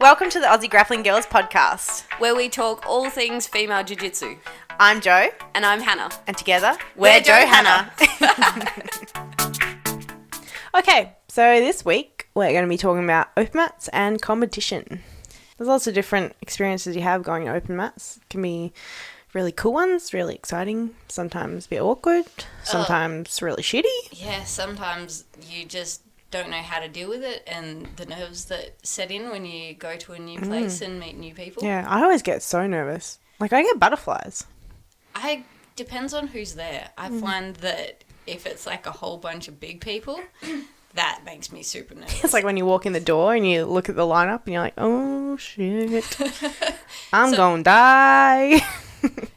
Welcome to the Aussie Grappling Girls podcast, where we talk all things female jiu-jitsu. I'm Joe. And I'm Hannah. And together, we're Johanna. Okay, so this week we're going to be talking about open mats and competition. There's lots of different experiences you have going to open mats. It can be really cool ones, really exciting, sometimes a bit awkward, sometimes really shitty. Yeah, sometimes you just don't know how to deal with it, and the nerves that set in when you go to a new place and meet new people. Yeah, I always get so nervous. Like, I get butterflies. Depends on who's there. I find that if it's like a whole bunch of big people, that makes me super nervous. It's like when you walk in the door and you look at the lineup and you're like, oh shit, I'm gonna die.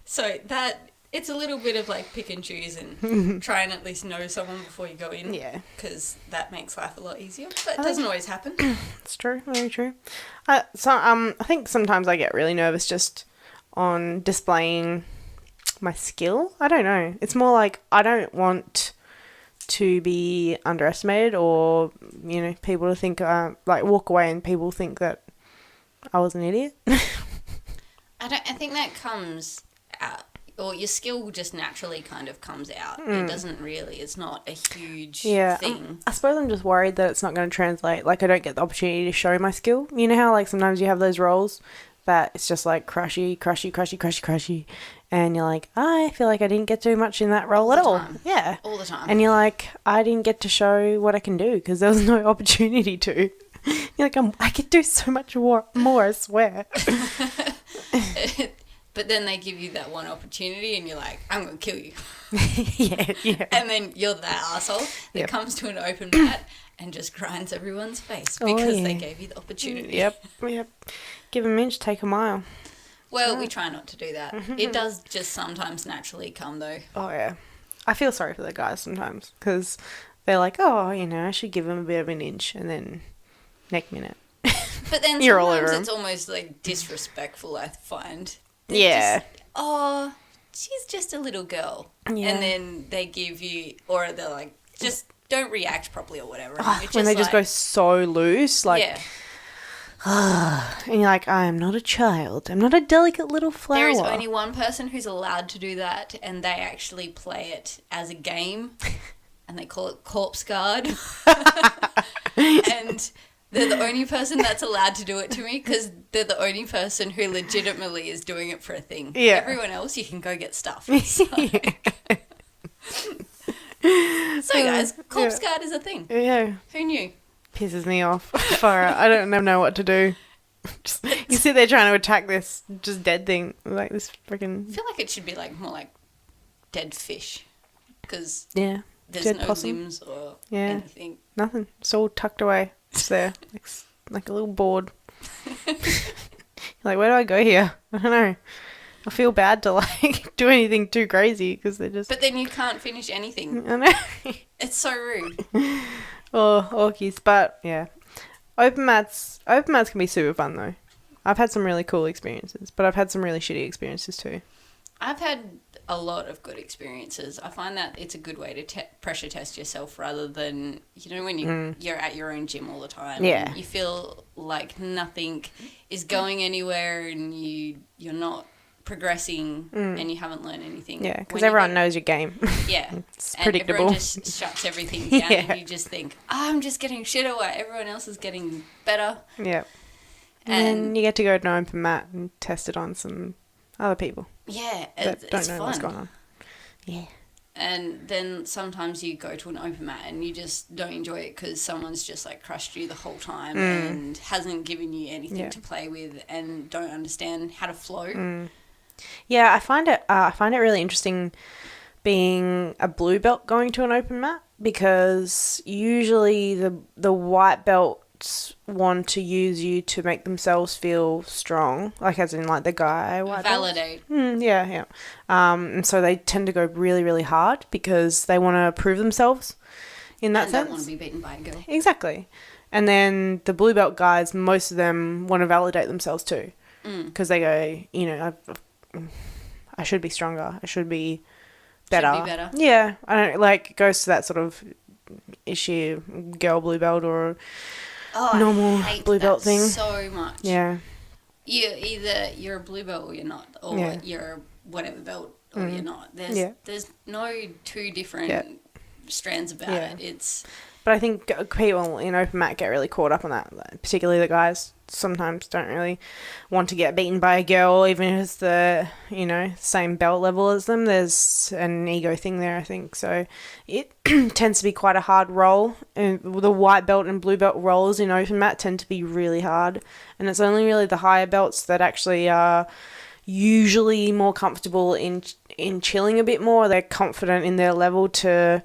So that, it's a little bit of like pick and choose and try and at least know someone before you go in. Yeah. Because that makes life a lot easier. But it doesn't always happen. It's true, very true. I think sometimes I get really nervous just on displaying my skill. I don't know. It's more like I don't want to be underestimated or, you know, people to think, like walk away and people think that I was an idiot. I think that comes out. Or your skill just naturally kind of comes out. It doesn't really. It's not a huge thing. I suppose I'm just worried that it's not going to translate. Like, I don't get the opportunity to show my skill. You know how, like, sometimes you have those roles that it's just, like, crushy. And you're like, I feel like I didn't get to do much in that role at all. Yeah. All the time. And you're like, I didn't get to show what I can do because there was no opportunity to. You're like, I could do so much more, I swear. But then they give you that one opportunity and you're like, I'm going to kill you. Yeah. And then you're that asshole that comes to an open mat and just grinds everyone's face because they gave you the opportunity. Yep. Give 'em an inch, take a mile. Well, we try not to do that. It does just sometimes naturally come, though. Oh, yeah. I feel sorry for the guys sometimes because they're like, oh, you know, I should give him a bit of an inch, and then next minute. But then You're all over sometimes him. it's almost like disrespectful, I find. Yeah. Just, she's just a little girl. Yeah. And then they give you, or they're like, just don't react properly or whatever. When they just go so loose, like, and you're like, I am not a child. I'm not a delicate little flower. There is only one person who's allowed to do that, and they actually play it as a game, and they call it Corpse Guard. And they're the only person that's allowed to do it to me because they're the only person who legitimately is doing it for a thing. Yeah. Everyone else, you can go get stuff. So guys, Corpse Guard is a thing. Yeah. Who knew? Pisses me off. I don't know what to do. You sit there trying to attack this just dead thing. Like this freaking... I feel like it should be like more like dead fish because there's no possum. limbs or anything. Nothing. It's all tucked away. It's there. like a little board. You're like, where do I go here? I don't know. I feel bad to like do anything too crazy because they're just... But then you can't finish anything. I know. It's so rude. Oh, orkies. But yeah. Open mats can be super fun though. I've had some really cool experiences, but I've had some really shitty experiences too. I've had a lot of good experiences. I find that it's a good way to pressure test yourself rather than, you know, when you're at your own gym all the time. Yeah. You feel like nothing is going anywhere and you're not progressing and you haven't learned anything. Yeah, because everyone knows your game. Yeah. It's predictable. And everyone just shuts everything down and you just think, I'm just getting shitter while everyone else is getting better. Yeah. And you get to go to an open mat and test it on some other people. Yeah, that don't know fun. what's going on. Yeah. And then sometimes you go to an open mat and you just don't enjoy it because someone's just like crushed you the whole time and hasn't given you anything to play with and don't understand how to flow. Yeah, I find it really interesting being a blue belt going to an open mat because usually the white belts want to use you to make themselves feel strong, like as in like the guy white validate. Yeah. And so they tend to go really, really hard because they want to prove themselves in that sense. Don't want to be beaten by a girl. Exactly. And then the blue belt guys, most of them want to validate themselves too because they go, you know, I should be stronger. I should be better. Should be better. Yeah. I don't like, it goes to that sort of issue, girl blue belt or normal I hate blue belt that thing. so much. Yeah. You're a blue belt or you're not, or you're whatever belt or you're not. There's no two different strands about it. It's. But I think people in open mat get really caught up on that, particularly the guys sometimes don't really want to get beaten by a girl, even if it's the, same belt level as them. There's an ego thing there, I think. So it tends to be quite a hard role. And the white belt and blue belt roles in open mat tend to be really hard. And it's only really the higher belts that actually are usually more comfortable in chilling a bit more. They're confident in their level to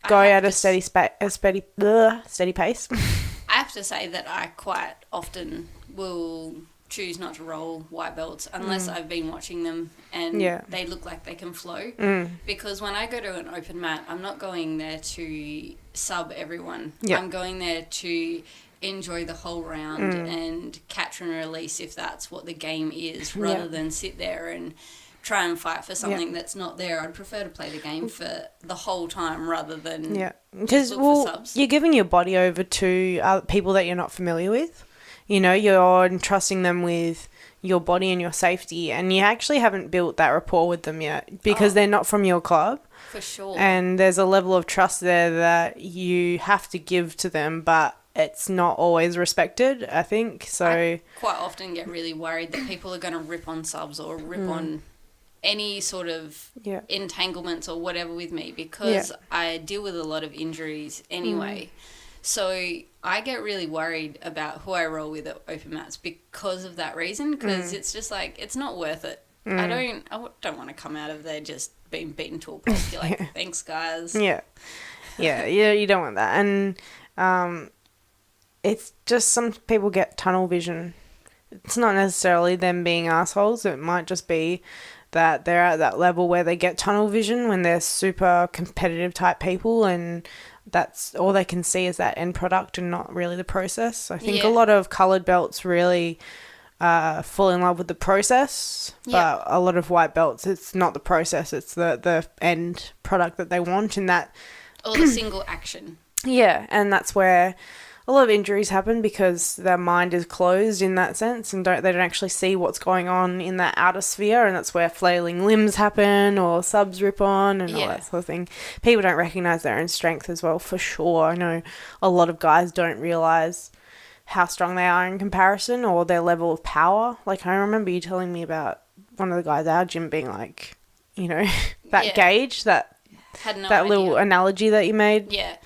go at a steady pace. I have to say that I quite often will choose not to roll white belts unless I've been watching them and they look like they can flow. Because when I go to an open mat, I'm not going there to sub everyone. I'm going there to enjoy the whole round and catch and release if that's what the game is, rather than sit there and try and fight for something that's not there. I'd prefer to play the game for the whole time rather than because look for subs. You're giving your body over to people that you're not familiar with. You're entrusting them with your body and your safety, and you actually haven't built that rapport with them yet because they're not from your club. For sure. And there's a level of trust there that you have to give to them, but it's not always respected, I think. So I quite often get really worried that people are going to rip on subs or rip on any sort of entanglements or whatever with me, because I deal with a lot of injuries anyway. So I get really worried about who I roll with at open mats because of that reason, because it's just like, it's not worth it. I don't want to come out of there just being beaten to a pulp. You're like, thanks guys. You don't want that. And it's just some people get tunnel vision. It's not necessarily them being assholes. It might just be that they're at that level where they get tunnel vision when they're super competitive type people, and that's all they can see is that end product and not really the process. I think a lot of coloured belts really fall in love with the process, but a lot of white belts, it's not the process, it's the end product that they want, and that... Or the single action. Yeah, and that's where a lot of injuries happen, because their mind is closed in that sense, and they don't actually see what's going on in that outer sphere, and that's where flailing limbs happen or subs rip on and all that sort of thing. People don't recognise their own strength as well, for sure. I know a lot of guys don't realise how strong they are in comparison, or their level of power. Like, I remember you telling me about one of the guys at our gym being like, that gauge, that little analogy that you made. Yeah.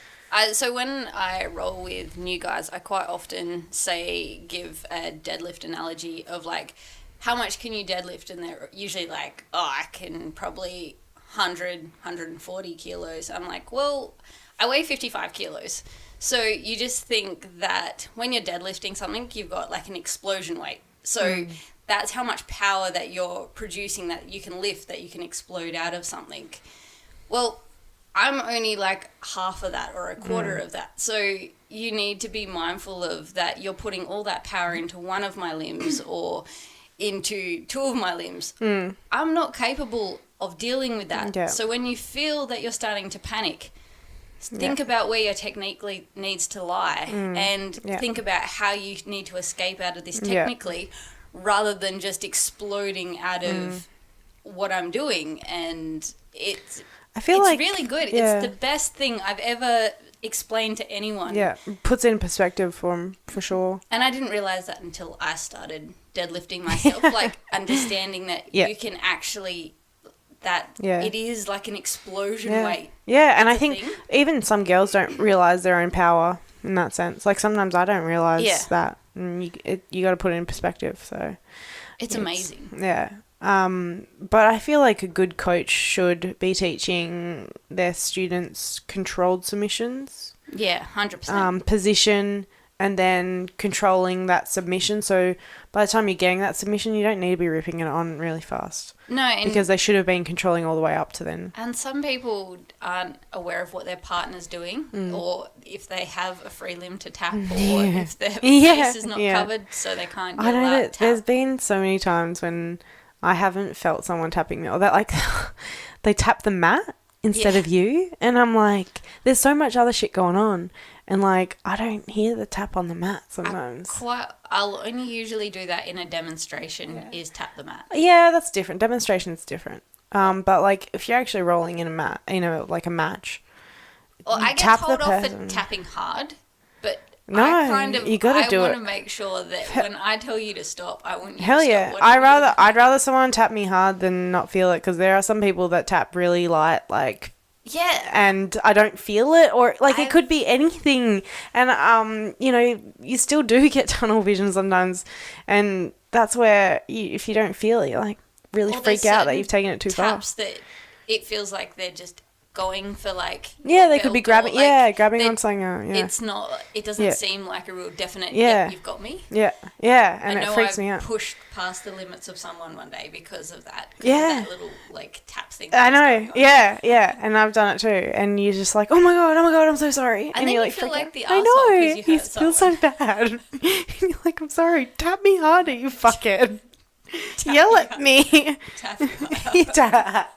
So when I roll with new guys, I quite often give a deadlift analogy of like, how much can you deadlift? And they're usually like, I can probably 100, 140 kilos. I'm like, well, I weigh 55 kilos. So you just think that when you're deadlifting something, you've got like an explosion weight. So that's how much power that you're producing that you can lift, that you can explode out of something. Well, I'm only like half of that or a quarter of that. So you need to be mindful of that. You're putting all that power into one of my limbs or into two of my limbs. I'm not capable of dealing with that. Yeah. So when you feel that you're starting to panic, think about where your technique needs to lie and think about how you need to escape out of this technically rather than just exploding out of what I'm doing. And it's really good. It's the best thing I've ever explained to anyone. Yeah, puts it in perspective for them, for sure. And I didn't realise that until I started deadlifting myself, like understanding that you can actually... it is like an explosion weight. Yeah, and I think even some girls don't realise their own power in that sense. Like sometimes I don't realise that. And you got to put it in perspective. So it's amazing. Yeah. But I feel like a good coach should be teaching their students controlled submissions. Yeah, 100%. Position, and then controlling that submission. So by the time you're getting that submission, you don't need to be ripping it on really fast. No. Because they should have been controlling all the way up to then. And some people aren't aware of what their partner's doing or if they have a free limb to tap or if their face is not covered so they can't get that tap. There's been so many times when I haven't felt someone tapping me or that like they tap the mat instead of you. And I'm like, there's so much other shit going on. And, like, I don't hear the tap on the mat sometimes. I'll only usually do that in a demonstration, is tap the mat. Yeah, that's different. Demonstration's different. But, like, if you're actually rolling in a mat, like a match, Well, I get tap told the off for person. tapping hard, but No, you gotta do I it. want to make sure that when I tell you to stop, I want you Hell to stop. yeah. I'd rather someone tap me hard than not feel it, because there are some people that tap really light, like, yeah, and I don't feel it, or like it could be anything, and you know, you still do get tunnel vision sometimes, and that's where if you don't feel it, you like really freak out that you've taken it too far. Taps that it feels like they're just going for, like, yeah, they could be grabbing, like, grabbing on something. It's not. It doesn't seem like a real definite. Yeah. Yep, you've got me. Yeah, and it freaks me out. Pushed past the limits of someone one day because of that. Yeah, that little, like, tap thing. I know. Yeah, and I've done it too. And you're just like, oh my god, I'm so sorry. And then you're you like, feel like the I arsehole know. 'cause you hurt feel so bad. And you're like, I'm sorry. Tap me harder, you fuckhead. Yell at me. Tap you harder. Tap.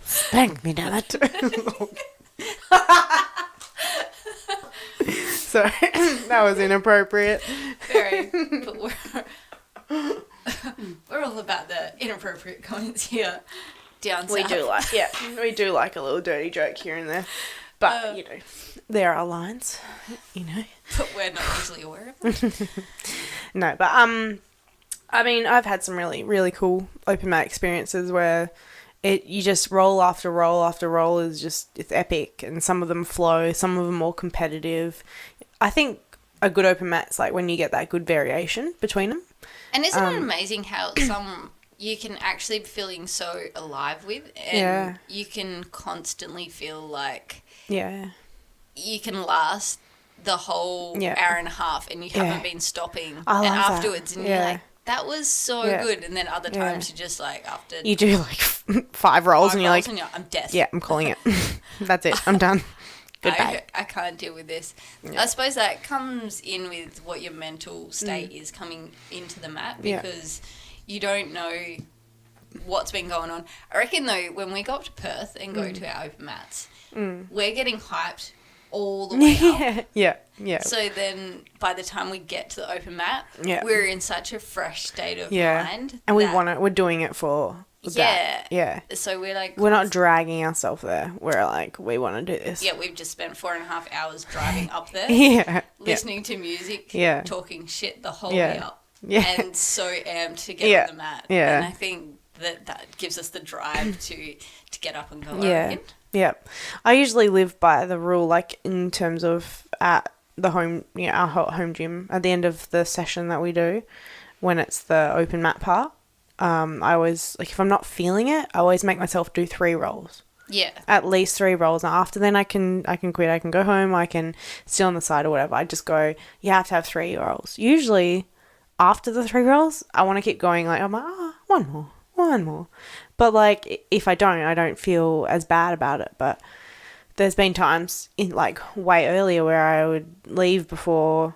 Spank me, damn it. Sorry, that was inappropriate. Very, but we're all about the inappropriate comments here. Down We south. do like a little dirty joke here and there, but you know, there are lines, you know. But we're not usually aware of them. No, but I mean, I've had some really, really cool open mat experiences where you just roll after roll after roll it's epic, and some of them flow, some of them more competitive. I think a good open mat's like when you get that good variation between them. And isn't it amazing how some you can actually be feeling so alive with, and you can constantly feel like you can last the whole hour and a half and you haven't been stopping, and afterwards and you're like, that was so good. And then other times you're just like, after you do like 5 rolls and you're like, I'm dead. Yeah, I'm calling it. That's it. I'm done. Goodbye. I can't deal with this. Yeah. I suppose that comes in with what your mental state is coming into the mat, because you don't know what's been going on. I reckon, though, when we go up to Perth and go to our open mats, we're getting hyped all the way up. Yeah. So then by the time we get to the open mat, we're in such a fresh state of mind. And we're doing it for that. Yeah. So we're like... We're not dragging ourselves there. We're like, we want to do this. Yeah, we've just spent 4.5 hours driving up there. Listening to music. Talking shit the whole way up. And so amped to get on the mat. And I think that gives us the drive to get up and go again. Yeah. I usually live by the rule, like, in terms of at the home, our home gym, at the end of the session that we do, when it's the open mat part, I always, like, if I'm not feeling it, I always make myself do 3 rolls. Yeah. At least 3 rolls. And after then I can quit. I can go home. I can sit on the side or whatever. I just go, you have to have 3 rolls. Usually after the 3 rolls, I want to keep going. Like, I'm like, one more. But, like, if I don't feel as bad about it. But there's been times in, like, way earlier where I would leave before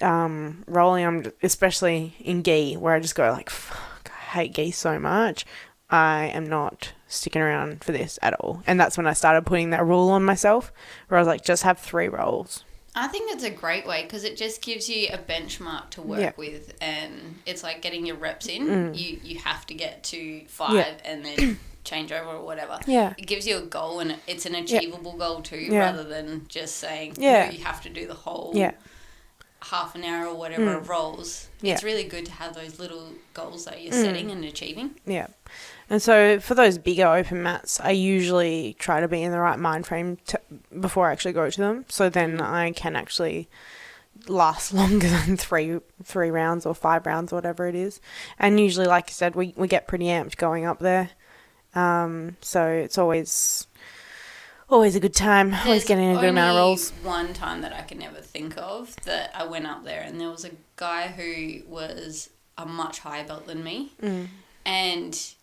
rolling, especially in gi, where I just go like, fuck, I hate gi so much. I am not sticking around for this at all. And that's when I started putting that rule on myself, where I was like, just have 3 rolls. I think it's a great way, because it just gives you a benchmark to work with, and it's like getting your reps in. You have to get to 5 and then change over or whatever. It gives you a goal, and it's an achievable goal too, rather than just saying, no, you have to do the whole half an hour or whatever of rolls. It's really good to have those little goals that you're setting and achieving. And so for those bigger open mats, I usually try to be in the right mind frame before I actually go to them, so then I can actually last longer than three rounds or 5 rounds or whatever it is. And usually, like you said, we get pretty amped going up there, so it's always a good time. Always getting a good amount of rolls. One time that I can never think of that I went up there, and there was a guy who was a much higher belt than me, and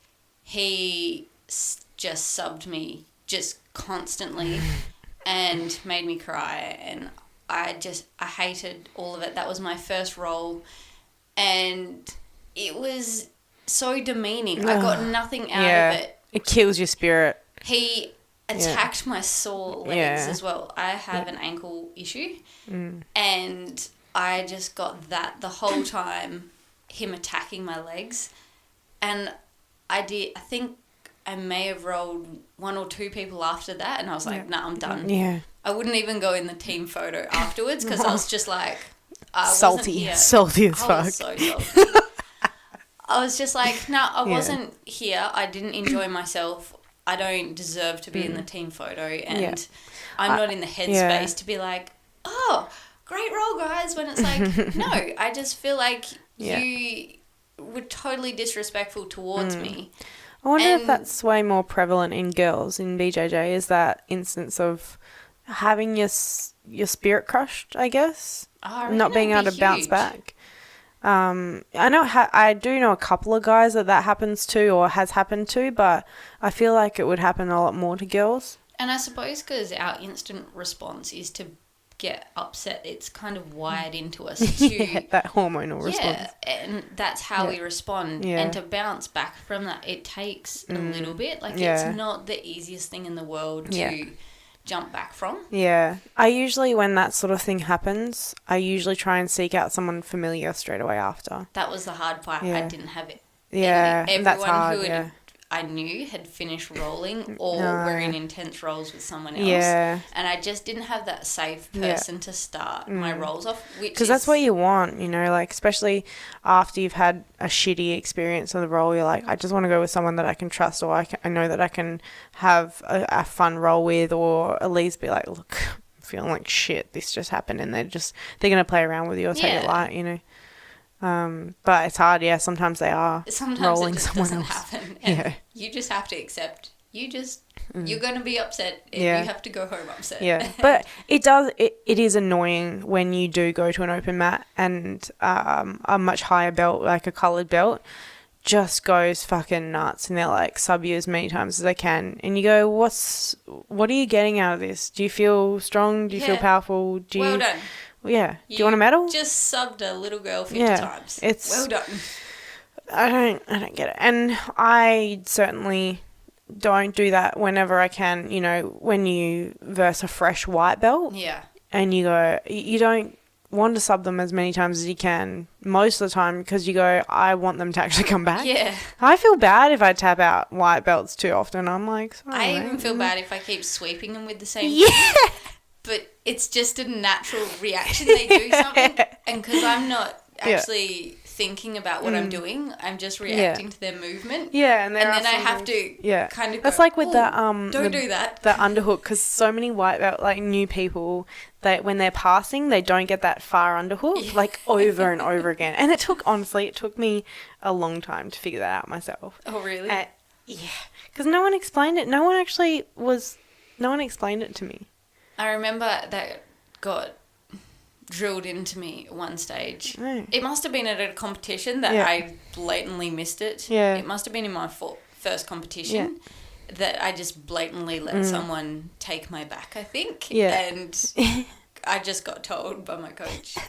he just subbed me just constantly and made me cry, and I hated all of it. That was my first roll, and it was so demeaning. I got nothing out of it. It kills your spirit. He attacked my sore legs as well. I have an ankle issue, and I just got that the whole time, him attacking my legs. And I think I may have rolled 1 or 2 people after that, and I was like, nah, I'm done. Yeah. I wouldn't even go in the team photo afterwards because I was just like, salty as fuck. I was so salty. I was just like, no, I wasn't here. I didn't enjoy myself. I don't deserve to be in the team photo, and I'm not in the headspace to be like, oh, great roll, guys, when it's like, no, I just feel like you were totally disrespectful towards me. I wonder if that's way more prevalent in girls in BJJ, is that instance of having your spirit crushed, I guess, not being able to bounce back. I know I do know a couple of guys that happens to or has happened to, but I feel like it would happen a lot more to girls. And I suppose because our instant response is to get upset, it's kind of wired into us to that hormonal response. Yeah, and that's how we respond. Yeah. And to bounce back from that, it takes a little bit. Like it's not the easiest thing in the world to jump back from. Yeah. I usually, when that sort of thing happens, I usually try and seek out someone familiar straight away after. That was the hard part. Yeah. I didn't have it. Yeah, Everyone that's hard, who I knew had finished rolling or were in intense rolls with someone else. Yeah. And I just didn't have that safe person to start my rolls off. Because that's what you want, you know, like especially after you've had a shitty experience on the roll, you're like, I just want to go with someone that I can trust, or I know that I can have a fun roll with, or at least be like, look, I'm feeling like shit, this just happened, and they're going to play around with you or take it light, you know. But it's hard, sometimes they are rolling it just someone doesn't else. happen, and you just have to accept you're going to be upset, and you have to go home upset. But it is annoying when you do go to an open mat and a much higher belt, like a coloured belt, just goes fucking nuts, and they're like, sub you as many times as they can, and you go, what are you getting out of this? Do you feel strong? Do you feel powerful? Well done. Yeah. Do you want a medal? Just subbed a little girl 50 times. It's well done. I don't get it. And I certainly don't do that whenever I can, you know, when you verse a fresh white belt. Yeah. And you go, you don't want to sub them as many times as you can most of the time, because you go, I want them to actually come back. Yeah. I feel bad if I tap out white belts too often. I'm like, sorry, I even feel bad if I keep sweeping them with the same thing. But it's just a natural reaction. They do something. And because I'm not actually thinking about what I'm doing, I'm just reacting to their movement. Yeah. And then I have to kind of go, that's like with the don't do that. The underhook, because so many white belt, like new people, that when they're passing, they don't get that far underhook, like over and over again. And it took me a long time to figure that out myself. Oh, really? Yeah. Because no one explained it. No one explained it to me. I remember that got drilled into me at one stage. Oh. It must have been at a competition that I blatantly missed it. Yeah. It must have been in my first competition that I just blatantly let someone take my back, I think. Yeah. And I just got told by my coach,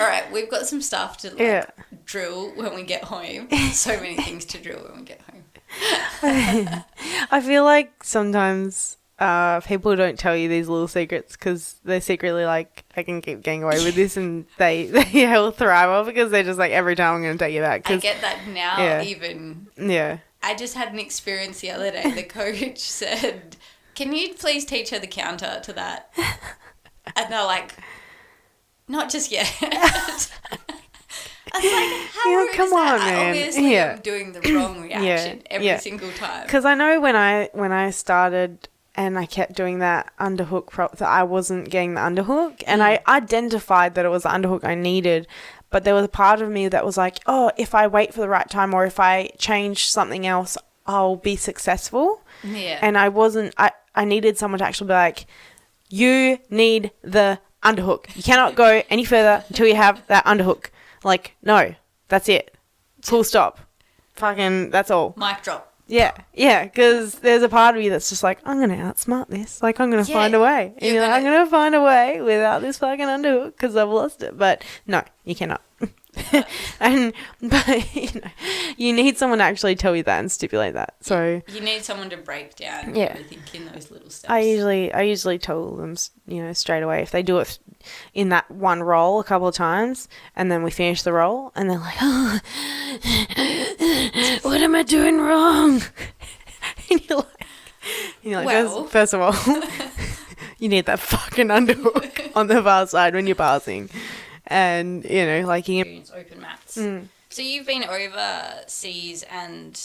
all right, we've got some stuff to drill when we get home. So many things to drill when we get home. I feel like sometimes people don't tell you these little secrets because they're secretly like, I can keep getting away with this, and they will thrive off because they're just like, every time I'm going to take you back. I get that now even. Yeah. I just had an experience the other day. The coach said, can you please teach her the counter to that? And they're like, not just yet. I was like, how rude come is that? on, man. Obviously, I'm doing the wrong reaction every single time. Because I know when I started and I kept doing that underhook that I wasn't getting the underhook, and I identified that it was the underhook I needed, but there was a part of me that was like, oh, if I wait for the right time or if I change something else, I'll be successful. Yeah. And I wasn't. I needed someone to actually be like, you need the underhook. You cannot go any further until you have that underhook. Like, no, that's it. Full stop. Fucking, that's all. Mic drop. Yeah, because there's a part of you that's just like, I'm going to outsmart this. Like, I'm going to find a way. And you're like, I'm going to find a way without this fucking underhook because I've lost it. But no, you cannot. But you need someone to actually tell you that and stipulate that. So you need someone to break down everything in those little steps. I usually tell them, straight away if they do it in that one roll a couple of times, and then we finish the roll, and they're like, "Oh, what am I doing wrong?" And you're like, well, first of all, you need that fucking underhook on the far side when you're passing. And, open mats. So you've been overseas and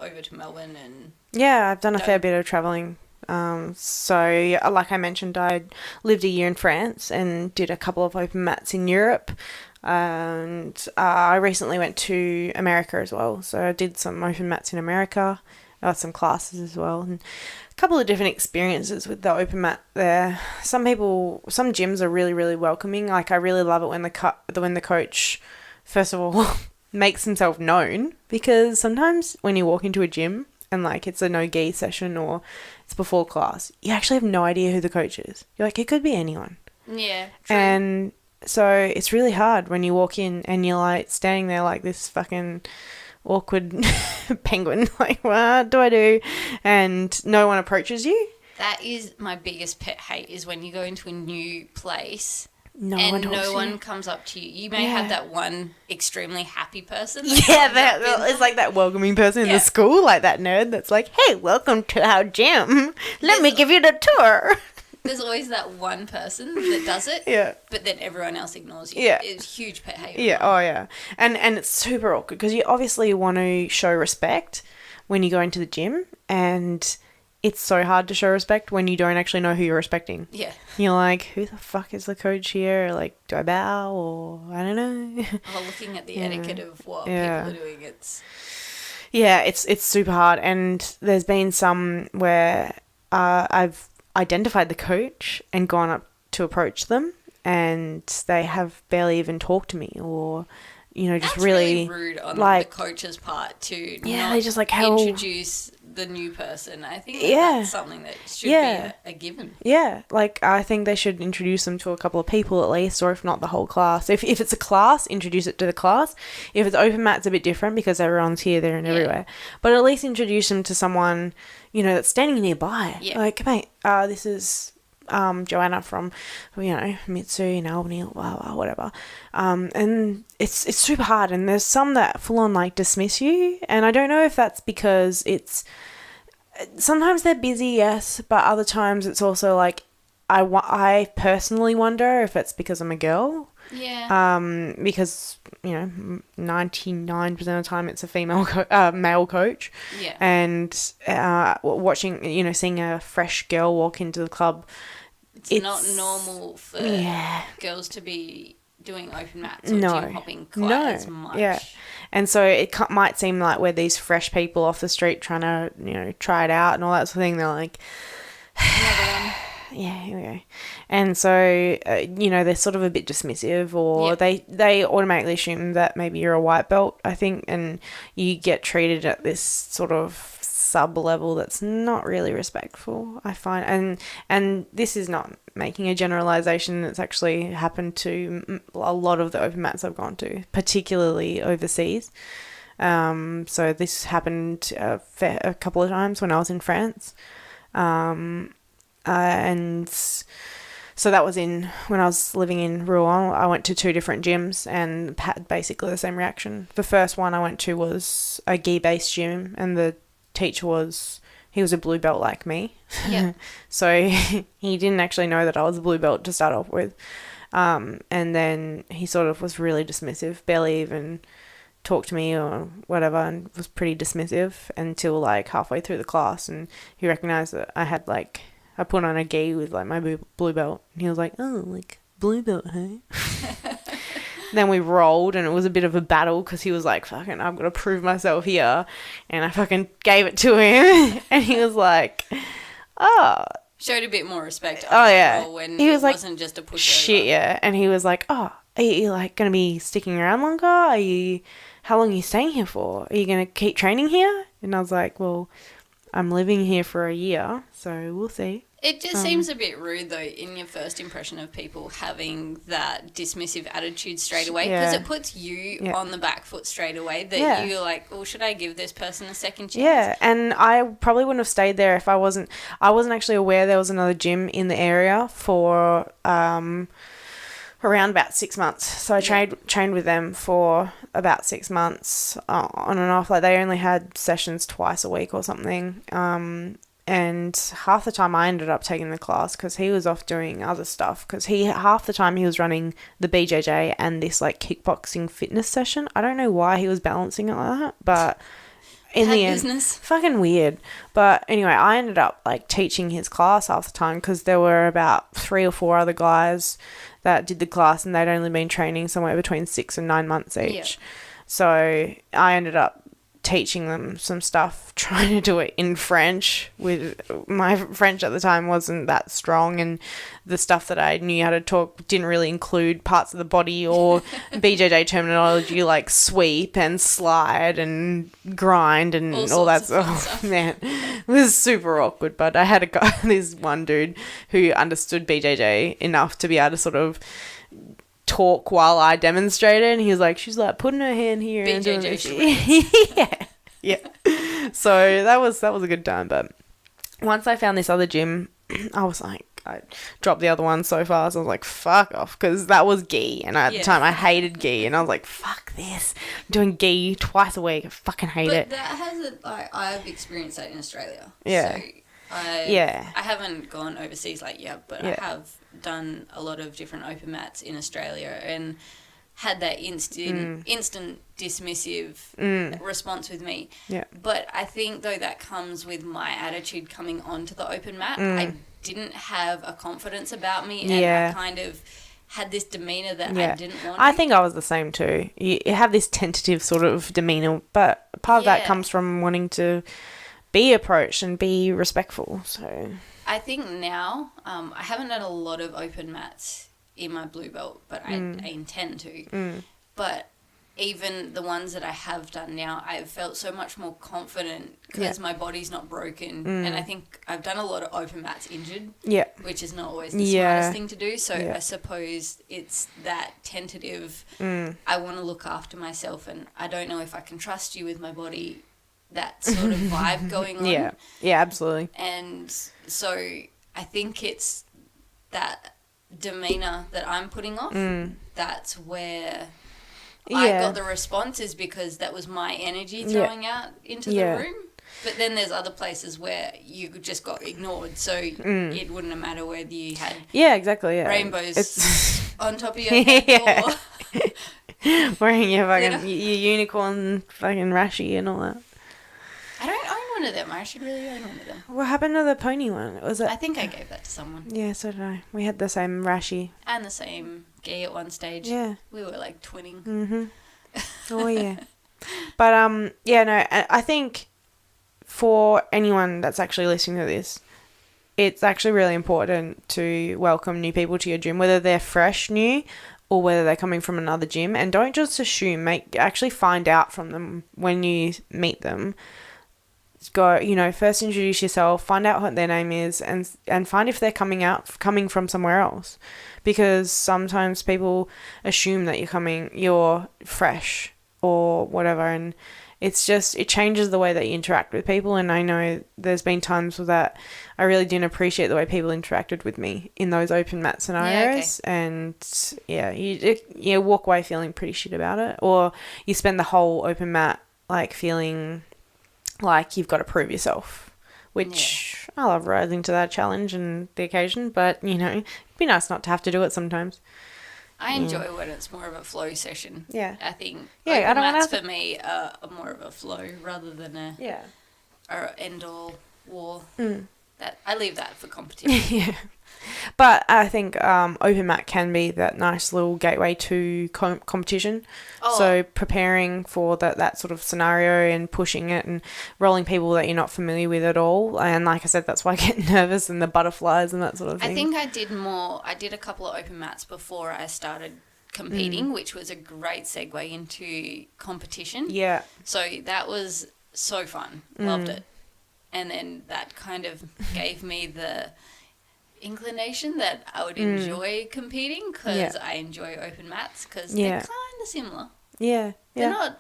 over to Melbourne and... Yeah, I've done a fair bit of travelling. So, like I mentioned, I lived a year in France and did a couple of open mats in Europe. And I recently went to America as well. So I did some open mats in America, some classes as well. And a couple of different experiences with the open mat there. Some gyms are really, really welcoming. Like, I really love it when the coach, first of all, makes himself known, because sometimes when you walk into a gym and like it's a no-gi session or it's before class, you actually have no idea who the coach is. You're like, it could be anyone. Yeah, true. And so it's really hard when you walk in and you're like standing there like this fucking awkward penguin, like, what do I do? And no one approaches you. That is my biggest pet hate, is when you go into a new place no one comes up to you. You may have that one extremely happy person. It's like that welcoming person in the school, like that nerd that's like, hey, welcome to our gym. Let me give you the tour. There's always that one person that does it, but then everyone else ignores you. Yeah. It's a huge pet hate. Yeah, oh yeah. And it's super awkward because you obviously want to show respect when you go into the gym, and it's so hard to show respect when you don't actually know who you're respecting. Yeah. You're like, who the fuck is the coach here? Like, do I bow or I don't know? Looking at the etiquette of what people are doing, it's... Yeah, it's super hard. And there's been some where I've identified the coach and gone up to approach them, and they have barely even talked to me, or just that's really rude on the coach's part to they just like introduce the new person. I think that's something that should be a given. Yeah, like I think they should introduce them to a couple of people at least, or if not the whole class. If it's a class, introduce it to the class. If it's open mat, it's a bit different because everyone's here, there, and everywhere. But at least introduce them to someone that's standing nearby. Yeah. Like, mate, this is Joanna from Mitsu in Albany, blah, blah, whatever. And it's super hard, and there's some that full on like dismiss you, and I don't know if that's because sometimes they're busy, yes, but other times it's also like I personally wonder if it's because I'm a girl. Yeah. Because 99% of the time it's a female male coach. Yeah. And watching, seeing a fresh girl walk into the club, it's not normal for girls to be doing open mats or gym hopping quite as much. Yeah. And so it might seem like we're these fresh people off the street trying to, try it out and all that sort of thing. They're like, another one. Yeah, here we go. And so, they're sort of a bit dismissive, or they automatically assume that maybe you're a white belt, I think, and you get treated at this sort of sub-level that's not really respectful, I find. And this is not making a generalization. That's actually happened to a lot of the open mats I've gone to, particularly overseas. So this happened a couple of times when I was in France. And so that was when I was living in Rouen. I went to 2 different gyms and had basically the same reaction. The first one I went to was a gi-based gym, and the teacher he was a blue belt like me. Yeah. So he didn't actually know that I was a blue belt to start off with. And then he sort of was really dismissive, barely even talked to me or whatever, and was pretty dismissive until like halfway through the class, and he recognized that I had I put on a gi with like my blue belt, and he was like, oh, like blue belt, hey? Then we rolled, and it was a bit of a battle because he was like, fucking, I've got to prove myself here. And I fucking gave it to him, and he was like, oh. Showed a bit more respect. Oh, yeah. When he was it like, wasn't just a pushover. Shit, yeah. And he was like, oh, are you like going to be sticking around longer? How long are you staying here for? Are you going to keep training here? And I was like, well, I'm living here for a year, so we'll see. It just seems a bit rude, though, in your first impression of people having that dismissive attitude straight away, because it puts you on the back foot straight away, that you're like, well, should I give this person a second chance? Yeah, and I probably wouldn't have stayed there if I wasn't actually aware there was another gym in the area for around about 6 months. So I trained with them for about 6 months on and off. Like, they only had sessions twice a week or something. And half the time I ended up taking the class because he was off doing other stuff, because half the time he was running the BJJ and this like kickboxing fitness session. I don't know why he was balancing it like that, but in the end, business. Fucking weird. But anyway, I ended up like teaching his class half the time because there were about 3 or 4 other guys that did the class, and they'd only been training somewhere between 6 and 9 months each. Yeah. So I ended up teaching them some stuff, trying to do it in French. With my French at the time wasn't that strong, and the stuff that I knew how to talk didn't really include parts of the body or BJJ terminology like sweep and slide and grind and all that stuff. Man, it was super awkward. But I had this one dude who understood BJJ enough to be able to sort of talk while I demonstrated, and he was like, she's like putting her hand here and doing this. yeah. So that was a good time. But once I found this other gym, I was like, I dropped the other one so fast. I was like, fuck off, because that was gi, and at the time I hated gi, and I was like, fuck this, I'm doing gi twice a week. I fucking hate it. But that hasn't, like, I've experienced that in Australia. Yeah. So I haven't gone overseas like but I have done a lot of different open mats in Australia and had that instant dismissive response with me. Yeah. But I think, though, that comes with my attitude coming onto the open mat. I didn't have a confidence about me, and I kind of had this demeanour that I didn't want. I think I was the same too. You have this tentative sort of demeanour, but part of that comes from wanting to be approached and be respectful. So I think now, I haven't done a lot of open mats in my blue belt, but I intend to. But even the ones that I have done now, I've felt so much more confident because my body's not broken. And I think I've done a lot of open mats injured, which is not always the smartest thing to do. So I suppose it's that tentative, I want to look after myself, and I don't know if I can trust you with my body, that sort of vibe going on. Yeah, absolutely. And so I think it's that demeanour that I'm putting off. That's where I got the responses, because that was my energy throwing out into the room. But then there's other places where you just got ignored, so it wouldn't have mattered whether you had rainbows on top of your head or wearing your fucking your unicorn fucking rashi and all that. I don't own one of them. I should really own one of them. What happened to the pony one? Was it? I think I gave that to someone. Yeah, so did I. We had the same rashi. And the same gi at one stage. Yeah. We were like twinning. Mm-hmm. Oh, yeah. But, I think for anyone that's actually listening to this, it's actually really important to welcome new people to your gym, whether they're fresh new or whether they're coming from another gym. And don't just assume. Actually find out from them when you meet them. Go, first introduce yourself, find out what their name is, and find if they're coming from somewhere else, because sometimes people assume that you're fresh or whatever, and it changes the way that you interact with people. And I know there's been times that I really didn't appreciate the way people interacted with me in those open mat scenarios. And you walk away feeling pretty shit about it, or you spend the whole open mat like feeling like you've got to prove yourself, which I love rising to that challenge and the occasion, but it'd be nice not to have to do it sometimes. I enjoy when it's more of a flow session. Yeah, I think open mats for me are more of a flow rather than a end all war. That I leave that for competition. But I think open mat can be that nice little gateway to competition. So preparing for that sort of scenario and pushing it and rolling people that you're not familiar with at all. And like I said, that's why I get nervous and the butterflies and that sort of thing. I think I did a couple of open mats before I started competing, which was a great segue into competition. Yeah. So that was so fun. Loved it. And then that kind of gave me the inclination that I would enjoy competing because I enjoy open mats because they're kind of similar. Yeah, They're not.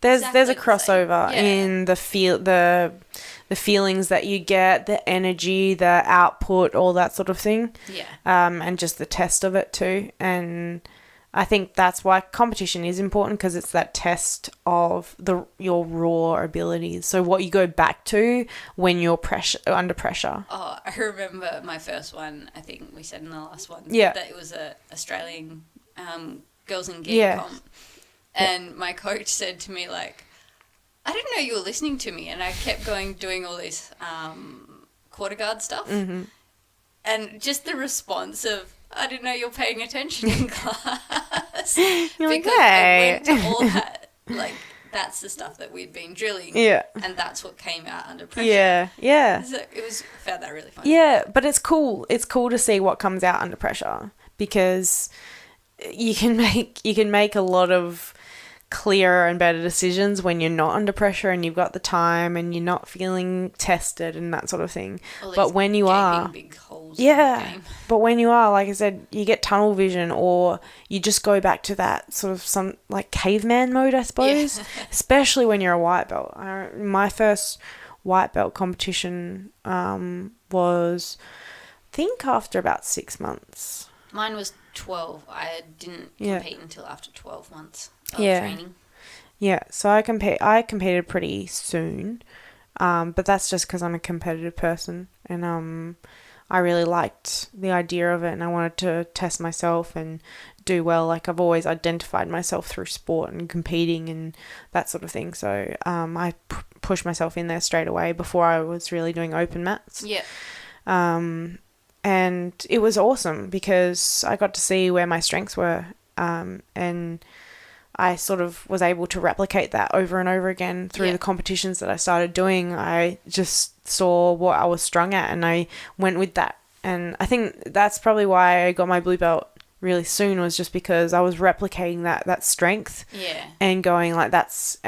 There's exactly a the crossover same. in the feelings that you get, the energy, the output, all that sort of thing. Yeah. And just the test of it too. And I think that's why competition is important, because it's that test of your raw abilities. So what you go back to when you're under pressure. Oh, I remember my first one. I think we said in the last one that it was a Australian girls and gear comp. And my coach said to me, like, I didn't know you were listening to me. And I kept doing all this quarter guard stuff. Mm-hmm. And just the response of, I didn't know you were paying attention in class. You're because I went to all that, like, that's the stuff that we'd been drilling. Yeah. And that's what came out under pressure. Yeah. So I found that really funny. Yeah, but it's cool. It's cool to see what comes out under pressure, because you can make a lot of clearer and better decisions when you're not under pressure and you've got the time and you're not feeling tested and that sort of thing. But when you are, big holes but when you are, like I said, you get tunnel vision, or you just go back to that sort of some like caveman mode, I suppose. Yeah. Especially when you're a white belt. My first white belt competition was, I think, after about 6 months. Mine was 12. I didn't compete until after 12 months of training. Yeah, so I competed pretty soon, but that's just because I'm a competitive person, and I really liked the idea of it, and I wanted to test myself and do well. Like, I've always identified myself through sport and competing and that sort of thing, so I pushed myself in there straight away before I was really doing open mats. Yeah. And it was awesome because I got to see where my strengths were, and I sort of was able to replicate that over and over again through the competitions that I started doing. I just saw what I was strong at and I went with that. And I think that's probably why I got my blue belt really soon, was just because I was replicating that strength and going like, that's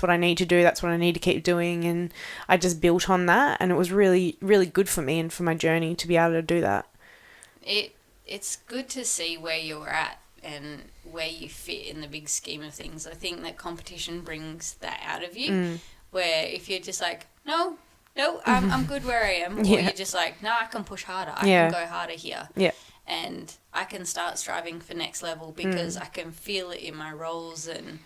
what I need to do. That's what I need to keep doing. And I just built on that, and it was really, really good for me and for my journey to be able to do that. It's good to see where you're at and where you fit in the big scheme of things. I think that competition brings that out of you, where if you're just like, no, I'm good where I am, or you're just like, no, I can push harder. I can go harder here. Yeah. And I can start striving for next level because I can feel it in my rolls and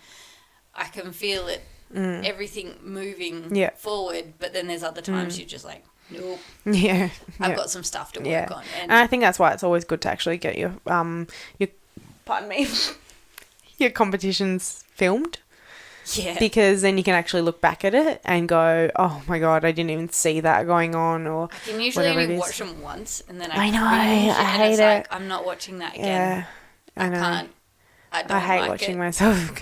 I can feel it, everything moving forward. But then there's other times you're just like, nope. Yeah. I've got some stuff to work on. And I think that's why it's always good to actually get your pardon me, your competitions filmed. Yeah. Because then you can actually look back at it and go, oh my God, I didn't even see that going on, or I can usually only watch them once and then I hate it. Like, I'm not watching that again. Yeah, I know. Can't. I hate watching myself.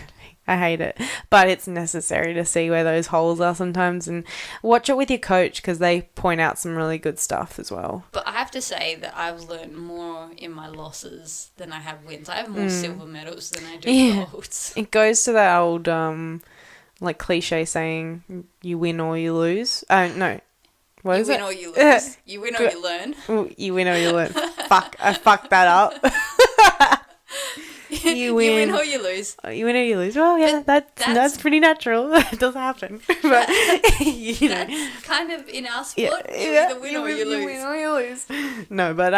I hate it. But it's necessary to see where those holes are sometimes, and watch it with your coach because they point out some really good stuff as well. But I have to say that I've learned more in my losses than I have wins. I have more silver medals than I do golds. It goes to that old like cliche saying, you win or you lose. No. What is it? You win or you lose. You win or you learn. You win or you learn. Fuck, I fucked that up. You win or you lose. You win or you lose. Well, yeah, that's pretty natural. It does happen. But, you know. That's kind of in our sport. You either win or you lose. You win or you lose. No, but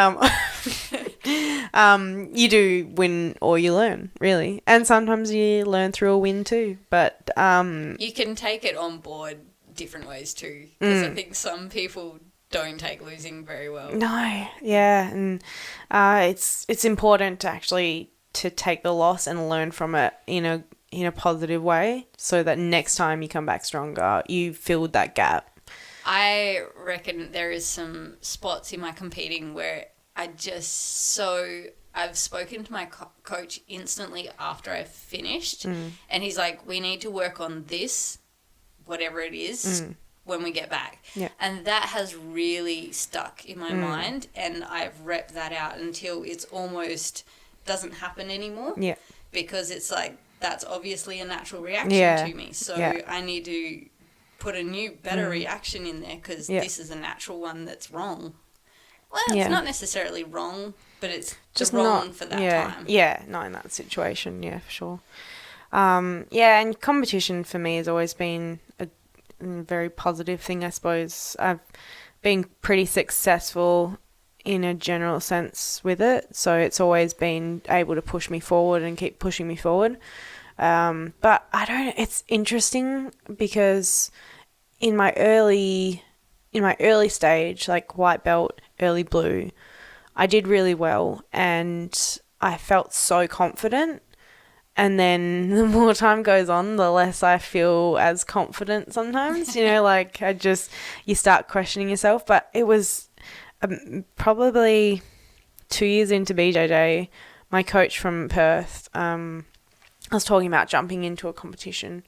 you do win or you learn, really. And sometimes you learn through a win too. But you can take it on board different ways too. Because I think some people don't take losing very well. No, yeah. And it's important to actually to take the loss and learn from it in a positive way, so that next time you come back stronger, you filled that gap. I reckon there is some spots in my competing where I've spoken to my coach instantly after I've finished, and he's like, we need to work on this, whatever it is, when we get back. Yeah. And that has really stuck in my mind, and I've repped that out until it's almost doesn't happen anymore. Yeah. Because it's like, that's obviously a natural reaction to me. So I need to put a new, better reaction in there because this is a natural one that's wrong. Well, Yeah. it's not necessarily wrong, but it's Just the wrong not for that time. Yeah, not in that situation. Yeah, for sure. Yeah, and competition for me has always been a very positive thing, I suppose. I've been pretty successful in a general sense with it, so it's always been able to push me forward and keep pushing me forward. But I don't. It's interesting because in my early stage, like white belt, early blue, I did really well and I felt so confident. And then the more time goes on, the less I feel as confident sometimes, like you start questioning yourself. But it was probably 2 years into BJJ, my coach from Perth, I was talking about jumping into a competition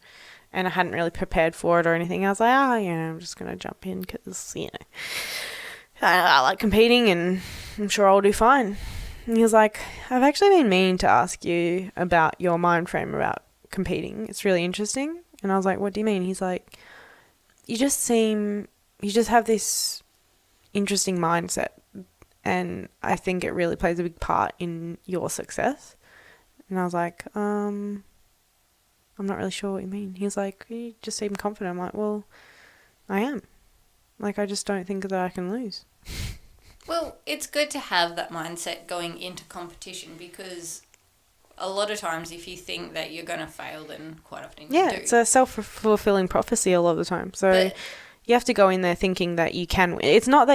and I hadn't really prepared for it or anything. I was like, I'm just going to jump in because, I like competing and I'm sure I'll do fine. And he was like, I've actually been meaning to ask you about your mind frame about competing. It's really interesting. And I was like, what do you mean? He's like, you just have this interesting mindset. And I think it really plays a big part in your success. And I was like, I'm not really sure what you mean. He was like, you just seem confident. I'm like, well, I am. Like, I just don't think that I can lose. Well, it's good to have that mindset going into competition because a lot of times if you think that you're going to fail, then quite often you do. Yeah, it's a self-fulfilling prophecy a lot of the time. So you have to go in there thinking that you can win. It's not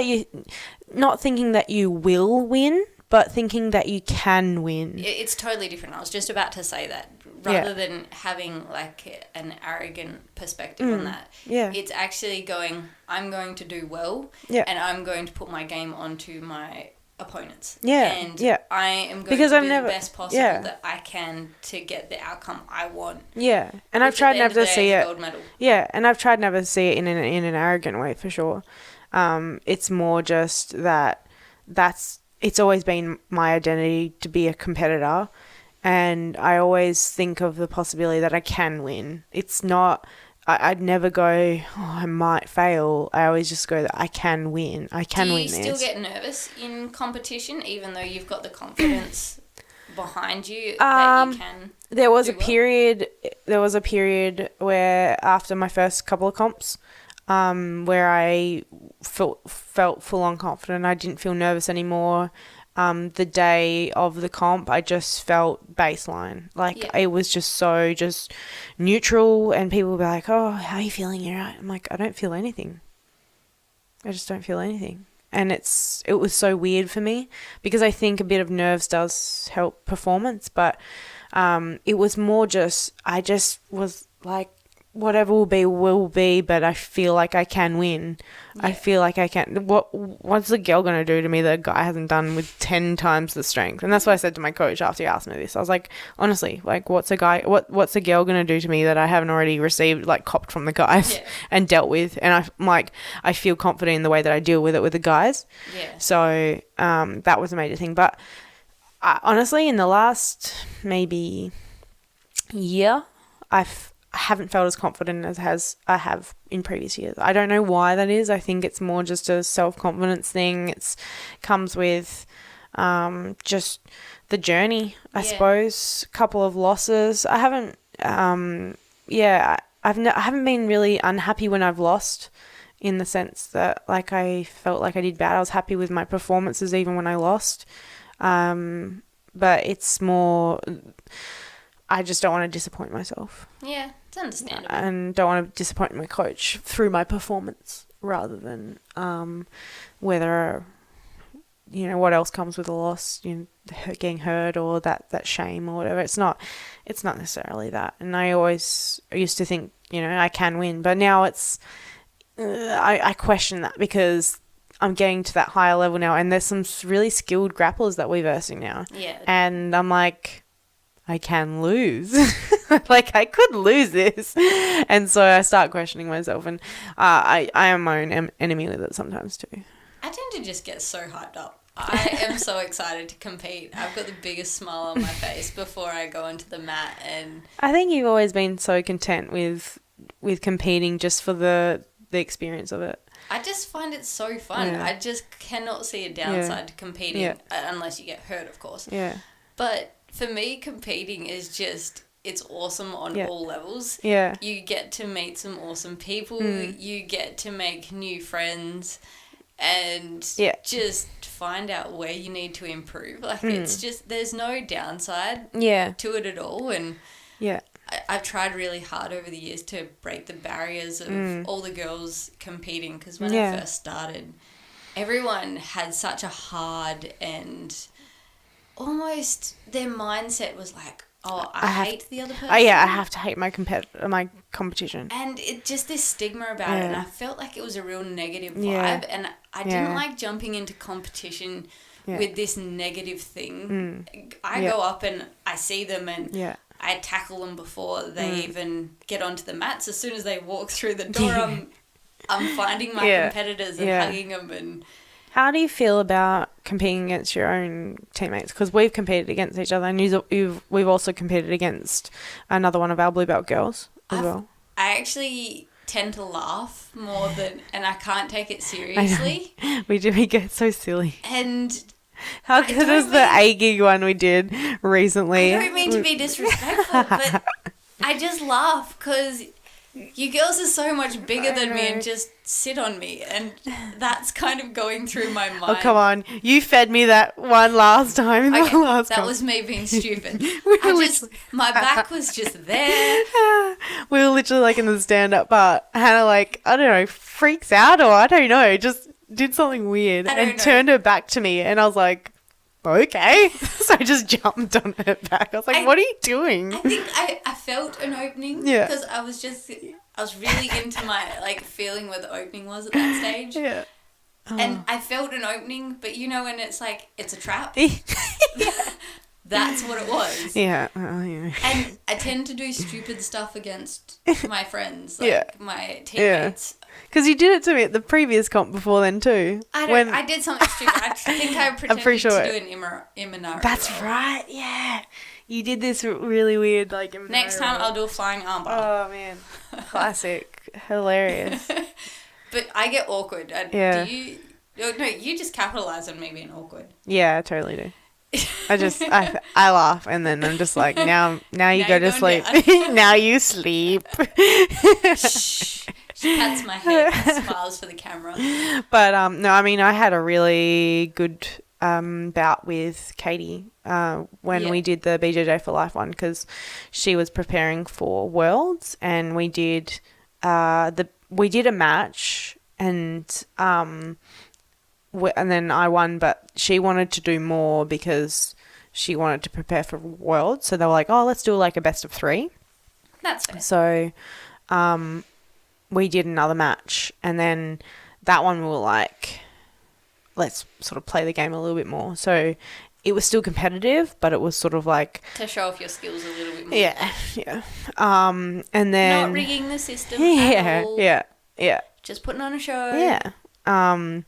thinking that you will win, but thinking that you can win. It's totally different. I was just about to say that. Rather than having like an arrogant perspective on that, it's actually going, I'm going to do well and I'm going to put my game onto my opponents. And I am going to do the best possible that I can to get the outcome I want. Yeah, and I've tried never to see it. Gold medal. Yeah, and I've tried never to see it in an arrogant way for sure. It's more just it's always been my identity to be a competitor. And I always think of the possibility that I can win. It's not, I'd never go, I might fail. I always just go that I can win. I can win this. Do you still get nervous in competition, even though you've got the confidence behind you that you can There was a period where after my first couple of comps, where I felt full on confident. I didn't feel nervous anymore. The day of the comp, I just felt baseline. It was just neutral, and people would be like, oh, how are you feeling? You're right. I'm like, I don't feel anything. I just don't feel anything. And it was so weird for me because I think a bit of nerves does help performance, but it was more I just was like, whatever will be, but I feel like I can win. Yeah. I feel like I can. What's the girl going to do to me that a guy hasn't done with 10 times the strength? And that's what I said to my coach after he asked me this. I was like, honestly, like, what's a girl going to do to me that I haven't already received, like, copped from the guys and dealt with? And I feel confident in the way that I deal with it with the guys. Yeah. So that was a major thing. But honestly, in the last maybe year, I haven't felt as confident as I have in previous years. I don't know why that is. I think it's more just a self-confidence thing. It comes with just the journey, I suppose. A couple of losses. I haven't I haven't been really unhappy when I've lost, in the sense that, like, I felt like I did bad. I was happy with my performances even when I lost. But it's more, I just don't want to disappoint myself. Yeah, it's understandable. And don't want to disappoint my coach through my performance, rather than whether, what else comes with a loss, getting hurt or that shame or whatever. It's not necessarily that. And I always used to think, I can win. But now I question that, because I'm getting to that higher level now, and there's some really skilled grapplers that we're versing now. Yeah. And I'm like, I can lose. Like, I could lose this. And so I start questioning myself, and I am my own enemy with it sometimes too. I tend to just get so hyped up. I am so excited to compete. I've got the biggest smile on my face before I go onto the mat. And I think you've always been so content with competing just for the experience of it. I just find it so fun. Yeah. I just cannot see a downside to competing, unless you get hurt, of course. Yeah. But for me, competing is just, it's awesome on all levels. Yeah. You get to meet some awesome people. You get to make new friends and just find out where you need to improve. Like, it's just, there's no downside to it at all. And I've tried really hard over the years to break the barriers of all the girls competing, because when I first started, everyone had such a hard and almost their mindset was like, oh, I hate the other person. Oh, yeah, I have to hate my competition. And it just this stigma about it, and I felt like it was a real negative vibe, and I didn't like jumping into competition with this negative thing. I go up and I see them and I tackle them before they even get onto the mats. As soon as they walk through the door, I'm finding my competitors and hugging them. And how do you feel about competing against your own teammates? Because we've competed against each other, and we've also competed against another one of our blue belt girls as well. I actually tend to laugh more than, and I can't take it seriously. We get so silly. And how good was the A-gig one we did recently? I don't mean to be disrespectful, but I just laugh because you girls are so much bigger than me and just sit on me, and that's kind of going through my mind. Oh, come on. You fed me that one last time. That was me being stupid. My back was just there. We were literally like in the stand-up part. Hannah, like, I don't know, freaks out, or I don't know, just did something weird and turned her back to me, and I was like, okay. So I just jumped on her back. I was like, what are you doing? I think I felt an opening because I was really into my like feeling where the opening was at that stage. Yeah. And I felt an opening, but you know when it's like, it's a trap? That's what it was. Yeah. And I tend to do stupid stuff against my friends, like my teammates. Because you did it to me at the previous comp before then too. I did something stupid. I think I pretended to do an Imanari. That's right, yeah. You did this really weird, like... Next time I'll do a flying armbar. Oh, man. Classic. Hilarious. But I get awkward. Do you... No, you just capitalise on me being awkward. Yeah, I totally do. I laugh, and then I'm just like, now you go to sleep. Now you sleep. Shh. She pats my head and smiles for the camera. But no, I mean, I had a really good bout with Katie when we did the BJJ for Life one, because she was preparing for Worlds, and we did a match, and then I won, but she wanted to do more because she wanted to prepare for Worlds. So they were like, oh, let's do like a best of 3. That's fair. So we did another match, and then that one we were like, let's sort of play the game a little bit more. So it was still competitive, but it was sort of like... to show off your skills a little bit more. Yeah. And then... not rigging the system at all. Yeah. Just putting on a show. Yeah. And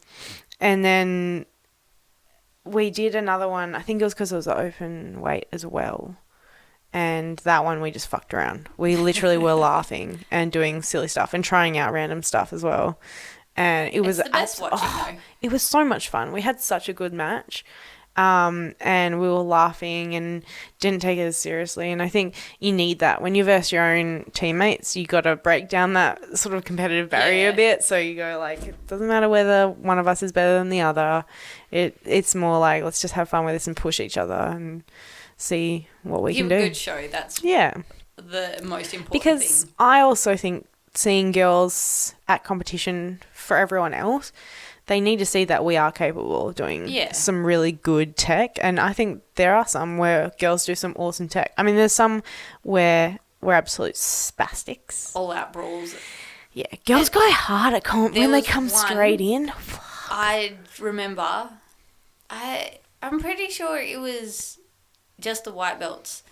then we did another one. I think it was because it was open weight as well. And that one we just fucked around. We literally were laughing and doing silly stuff and trying out random stuff as well. And it was the best watching though. It was so much fun. We had such a good match. And we were laughing and didn't take it as seriously. And I think you need that. When you verse your own teammates, you got to break down that sort of competitive barrier a bit. So you go like, it doesn't matter whether one of us is better than the other. It's more like, let's just have fun with this and push each other and see what we can do. Give a good show. That's the most important because thing. I also think seeing girls at competition for everyone else, they need to see that we are capable of doing some really good tech. And I think there are some where girls do some awesome tech. I mean, there's some where we're absolute spastics. All out brawls. Yeah, girls go hard at comp when they come straight in. I remember, I'm pretty sure it was just the white belts.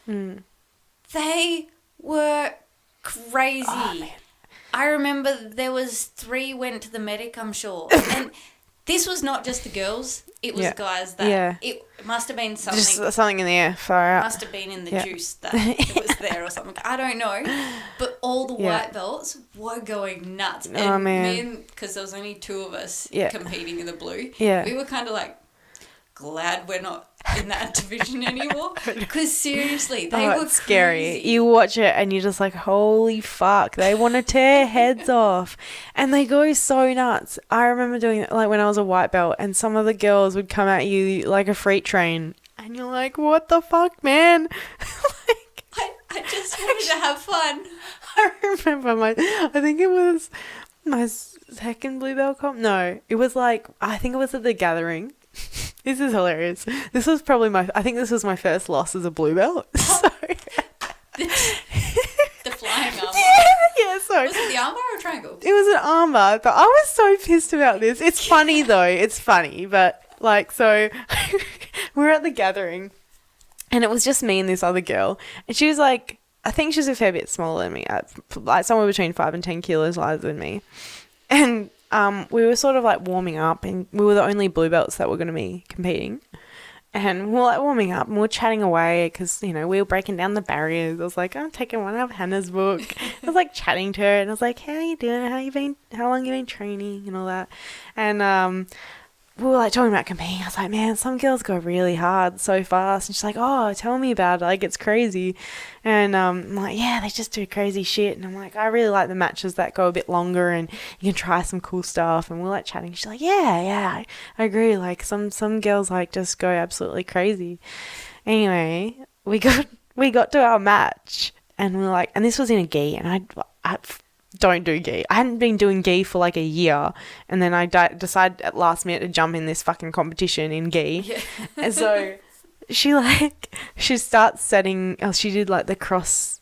They were crazy. Oh, man. I remember there was 3 went to the medic, I'm sure. And This was not just the girls. It was Yeah. guys that... Yeah. It must have been something... Just something in the air, far out. Must have been in the juice that it was there or something. I don't know. But all the white belts were going nuts. And man. because there was only 2 of us Yeah. competing in the blue, Yeah. we were kind of like, glad we're not in that division anymore. Because seriously, they were it's scary. crazy. You watch it and you're just like, holy fuck, they want to tear heads off. And they go so nuts. I remember doing it like when I was a white belt, and some of the girls would come at you like a freight train, and you're like, what the fuck, man? Like, I just wanted to have fun. I remember I think it was my second blue belt comp. No, it was like, I think it was at the gathering. This is hilarious. This was probably I think this was my first loss as a blue belt. So. The flying armbar. Yeah, so. Was it the armbar or triangle? It was an armbar, but I was so pissed about this. It's funny though. It's funny, but like, so we were at the gathering, and it was just me and this other girl, and she was like, I think she's a fair bit smaller than me, like somewhere between 5 and 10 kilos lighter than me, and we were sort of like warming up, and we were the only blue belts that were going to be competing. And we were like warming up and we were chatting away because, you know, we were breaking down the barriers. I was like, I'm taking one out of Hannah's book. I was like chatting to her and I was like, how you doing? How long you been training and all that? And we were like talking about competing. I was like, man, some girls go really hard so fast. And she's like, oh, tell me about it. Like, it's crazy. And I'm like, yeah, they just do crazy shit. And I'm like, I really like the matches that go a bit longer and you can try some cool stuff. And we're like chatting. She's like, yeah, I agree. Like some girls like just go absolutely crazy. Anyway, we got to our match and we were like, and this was in a gi, and I don't do gi. I hadn't been doing gi for like a year, and then I decided at last minute to jump in this fucking competition in gi. Yeah. And so she starts setting. Oh, she did like the cross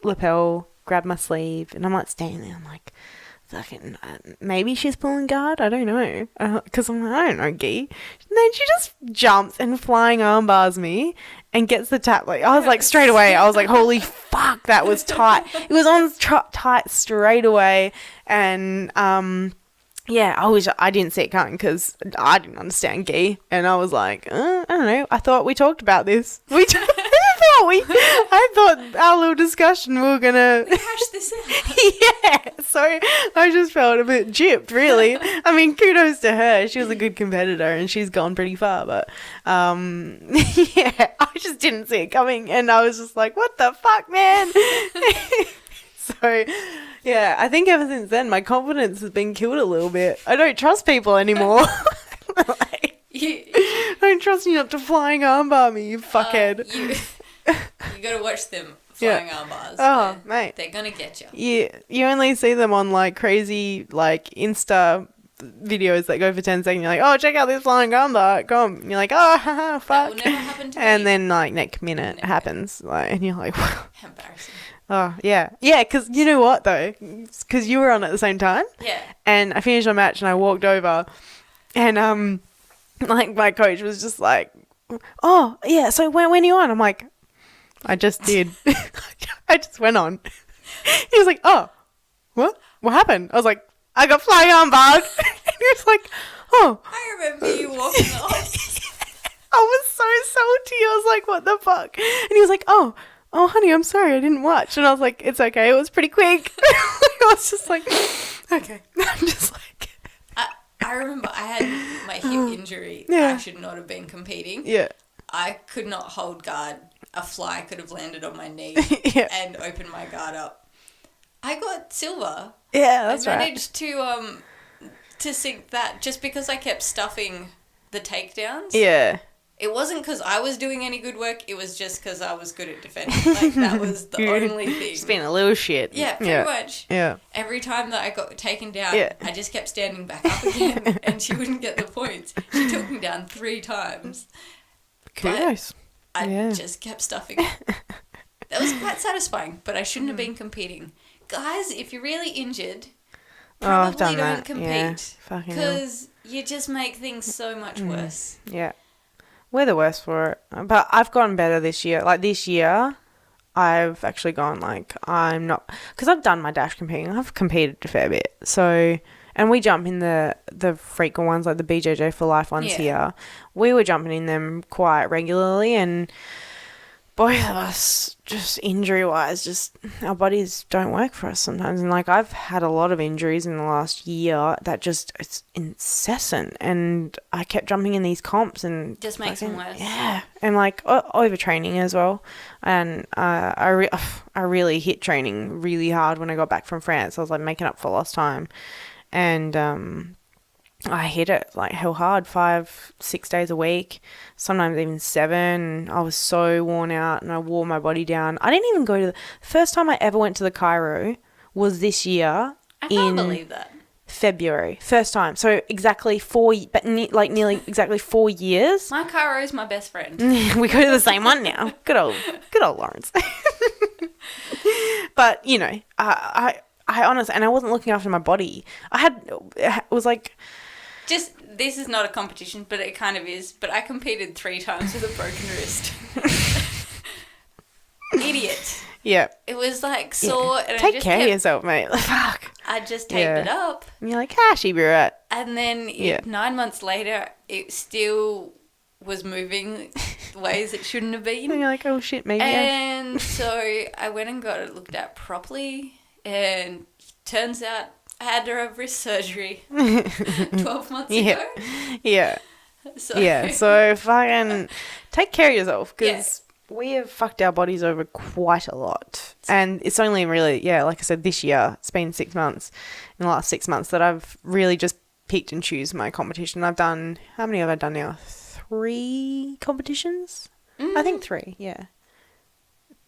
lapel, grab my sleeve, and I'm like standing there. I'm like, fucking, maybe she's pulling guard. I don't know, because I'm like, I don't know gi. And then she just jumps and flying armbars me and gets the tap. Like, I was like, straight away, I was like, holy fuck, that was tight. It was on tight straight away. And yeah, I didn't see it coming because I didn't understand gi, and I was like, I don't know. I thought we talked about this. I thought our little discussion we were gonna hash this out. Yeah, so I just felt a bit gypped, really. I mean, kudos to her. She was a good competitor and she's gone pretty far, but yeah, I just didn't see it coming, and I was just like, what the fuck, man? So yeah, I think ever since then my confidence has been killed a little bit. I don't trust people anymore. Like, I don't trust you not to flying armbar me, you fuckhead. You gotta watch them flying armbars. Oh, mate. They're gonna get you. Yeah, you only see them on like crazy like Insta videos that go for 10 seconds. You're like, oh, check out this flying armbar. Go on. And you're like, oh, haha, fuck. That will never happen to me. And then like next minute it happens. Like, and you're like, wow. Embarrassing. Oh, yeah. Yeah, because you know what, though? Because you were on at the same time. Yeah. And I finished my match and I walked over and, like, my coach was just like, oh, yeah, so when are you on? I'm like, I just did. I just went on. He was like, oh, what? What happened? I was like, I got flying armbarred. And he was like, oh. I remember you walking on. I was so salty. I was like, what the fuck? And he was like, oh, honey, I'm sorry, I didn't watch. And I was like, it's okay, it was pretty quick. I was just like, okay. I'm just like... I remember I had my hip injury. Yeah. I should not have been competing. Yeah. I could not hold guard. A fly could have landed on my knee and opened my guard up. I got silver. Yeah, that's I right. managed to sink that just because I kept stuffing the takedowns. Yeah. It wasn't because I was doing any good work. It was just because I was good at defending. Like, that was the only thing. Just being a little shit. Yeah, pretty much. Yeah. Every time that I got taken down, I just kept standing back up again and she wouldn't get the points. She took me down 3 times. Kudos. I just kept stuffing it. That was quite satisfying, but I shouldn't have been competing. Guys, if you're really injured, probably don't compete. Because you just make things so much worse. Yeah. We're the worst for it. But I've gotten better this year. Like this year, I've actually gone like, I'm not... Because I've done my dash competing. I've competed a fair bit. So... And and we jump in the frequent ones, like the BJJ for Life ones here. We were jumping in them quite regularly, and both of us, just injury-wise, just our bodies don't work for us sometimes. And, like, I've had a lot of injuries in the last year that just, it's incessant. And I kept jumping in these comps and... Just makes them worse. Yeah. And, like, overtraining as well. And I really hit training really hard when I got back from France. I was, like, making up for lost time. And I hit it like hell hard, 5-6 days a week, sometimes even 7. I was so worn out and I wore my body down. I didn't even go to the first time I ever went to the chiro was this year. I can't believe that. February, first time. So exactly nearly exactly 4 years. My chiro is my best friend. We go to the same one now. Good old Lawrence. But you know, I honestly, and I wasn't looking after my body. It was like. Just, this is not a competition, but it kind of is. But I competed 3 times with a broken wrist. Idiot. Yeah. It was like sore. Yeah. And Take care of yourself, mate. Fuck. I just taped it up. And you're like, she'll be right. And then 9 months later, it still was moving ways it shouldn't have been. And you're like, oh shit, maybe. And so I went and got it looked at properly. And turns out I had to have wrist surgery 12 months ago. Yeah. So fucking take care of yourself, because we have fucked our bodies over quite a lot. And it's only really, like I said, this year, it's been 6 months, in the last 6 months, that I've really just picked and choose my competition. I've done, how many have I done now? 3 competitions? I think 3, yeah.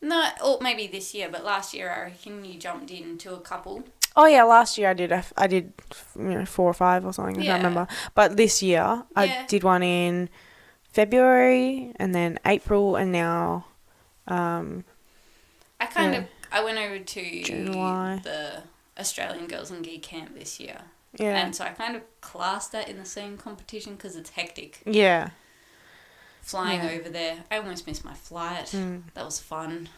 No, or maybe this year, but last year I reckon you jumped into a couple. Oh yeah, last year I did 4 or 5 or something. I can't remember. But this year I did one in February and then April, and now I went over to July. The Australian Girls and Gi camp this year. Yeah. And so I kind of classed that in the same competition because it's hectic. Yeah. Flying over there. I almost missed my flight. That was fun.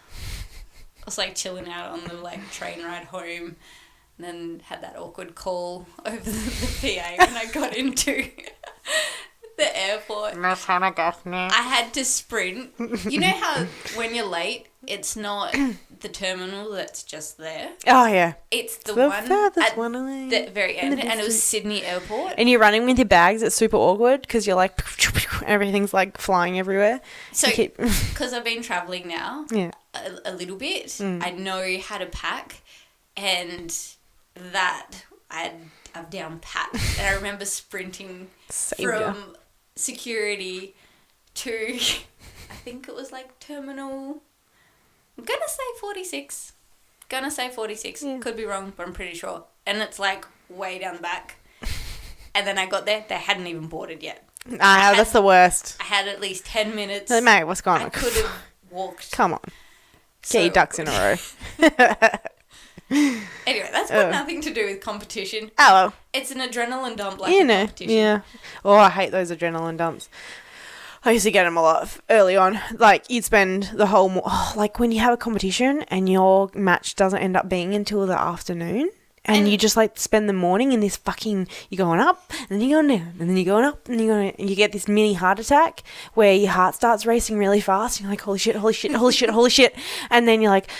I was like chilling out on the like train ride home. And then had that awkward call over the PA when I got into the airport. Miss Hannah Gaffney. I had to sprint. You know how when you're late, it's not the terminal that's just there? Oh, yeah. It's the one at one away. the very end, and it was Sydney Airport. And you're running with your bags. It's super awkward because you're like, everything's like flying everywhere. So, because I've been travelling now a little bit, I know how to pack, and that I've down pat. And I remember sprinting from security to, I think it was like terminal, I'm going to say 46. Yeah. Could be wrong, but I'm pretty sure. And it's like way down the back. And then I got there, they hadn't even boarded yet. That's the worst. I had at least 10 minutes. Like, mate, what's going on? I could have walked. Come on. Get your ducks in a row. Anyway, that's got nothing to do with competition. Oh, well. It's an adrenaline dump like a competition. Yeah. Oh, I hate those adrenaline dumps. I used to get them a lot early on. Like, you'd spend the whole... like, when you have a competition and your match doesn't end up being until the afternoon, and you just, like, spend the morning in this fucking... You're going up, and then you're going down, and then you're going up, and you're going... And you get this mini heart attack where your heart starts racing really fast. And you're like, holy shit, holy shit, holy shit, holy shit. And then you're like,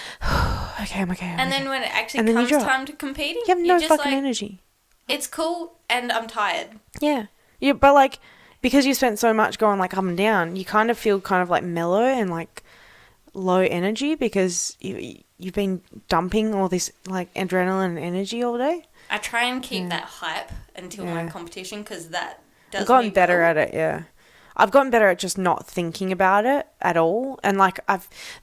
okay, I'm okay. And then when it actually comes time to competing... You have no just fucking like, energy. It's cool, and I'm tired. Yeah. But, like... Because you spent so much going, like, up and down, you kind of feel kind of, like, mellow and, like, low energy because you've been dumping all this, like, adrenaline and energy all day. I try and keep that hype until my competition because that does I've gotten better at it, yeah. I've gotten better at just not thinking about it at all. And, like,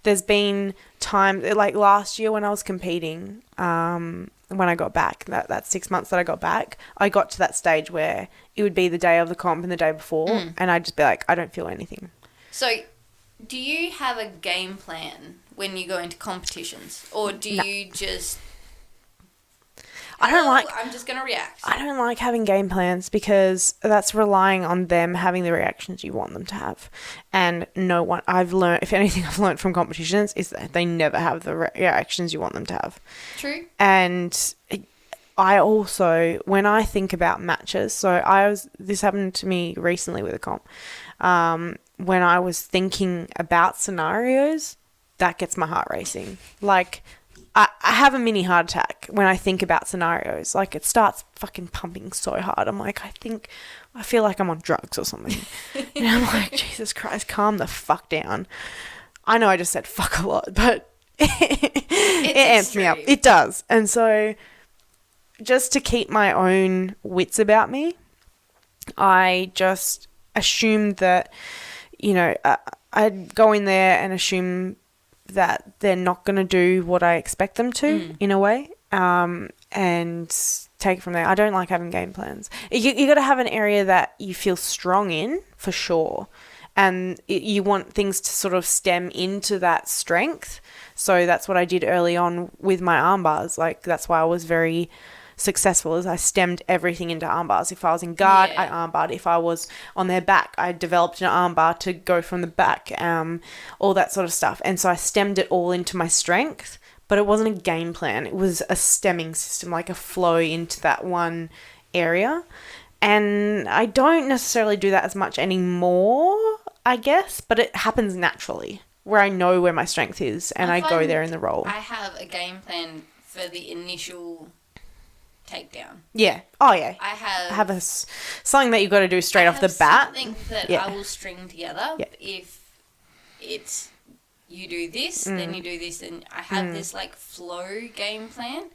there's been time, like, last year when I was competing, when I got back, that 6 months that I got back, I got to that stage where it would be the day of the comp and the day before, and I'd just be like, I don't feel anything. So, do you have a game plan when you go into competitions? Or do you just... I'm just going to react. I don't like having game plans because that's relying on them having the reactions you want them to have. And if anything I've learned from competitions is that they never have the reactions you want them to have. True. And I also, when I think about matches, this happened to me recently with a comp, when I was thinking about scenarios, that gets my heart racing. Like, I have a mini heart attack when I think about scenarios. Like, it starts fucking pumping so hard. I'm like, I feel like I'm on drugs or something. And I'm like, Jesus Christ, calm the fuck down. I know I just said fuck a lot, but it amps me up. It does. And so just to keep my own wits about me, I just assumed that, I'd go in there and assume that they're not going to do what I expect them to in a way, and take it from there. I don't like having game plans. You got to have an area that you feel strong in, for sure, and you want things to sort of stem into that strength. So that's what I did early on with my arm bars. Like, that's why I was very successful, is I stemmed everything into arm bars. If I was in guard, I arm barred. If I was on their back, I developed an arm bar to go from the back, all that sort of stuff. And so I stemmed it all into my strength, but it wasn't a game plan. It was a stemming system, like a flow into that one area. And I don't necessarily do that as much anymore, I guess, but it happens naturally, where I know where my strength is and I go there in the role. I have a game plan for the initial takedown. Yeah. Oh, yeah. I have something that you've got to do straight off the bat. Something that I will string together. Yeah. If it's you do this, then you do this, and I have this like flow game plan.